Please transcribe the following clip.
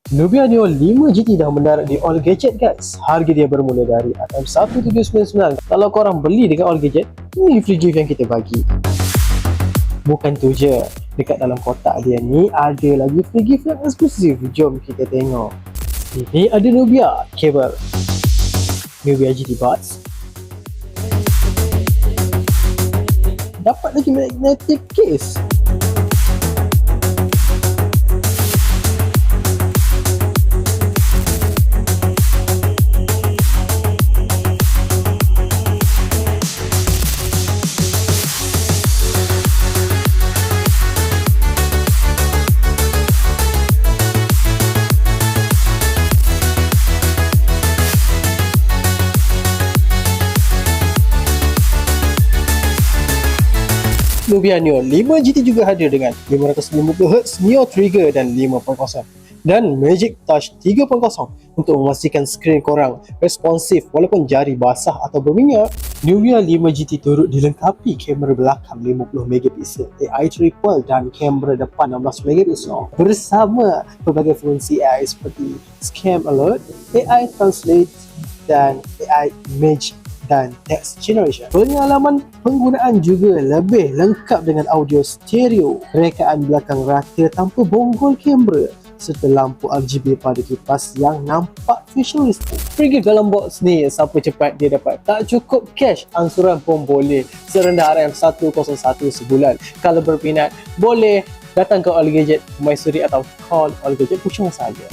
Nubia Neo 5 GT dah mendarat di All Gadget guys. Harga dia bermula dari RM1799. Kalau korang beli dengan All Gadget, ni free gift yang kita bagi. Bukan tu je, dekat dalam kotak dia ni ada lagi free gift yang eksklusif. Jom kita tengok. Ini ada Nubia kabel, Nubia GT Buds. Dapat lagi magnetic case. Nubia Neo 5 GT juga hadir dengan 550Hz Neo Trigger dan 5.0 dan Magic Touch 3.0 untuk memastikan skrin korang responsif walaupun jari basah atau berminyak. Nubia 5 GT turut dilengkapi kamera belakang 50MP, AI triple dan kamera depan 16MP bersama pelbagai fungsi AI seperti Scam Alert, AI Translate dan AI Image dan text generation. Pengalaman penggunaan juga lebih lengkap dengan audio stereo, rekaan belakang rata tanpa bonggol kamera serta lampu RGB pada kipas yang nampak futuristik. Free gift dalam box ni, siapa cepat dia dapat. Tak cukup cash, angsuran pun boleh serendah RM101 sebulan. Kalau berminat, boleh datang ke All Gadget Permaisuri atau call All Gadget Puchong saja.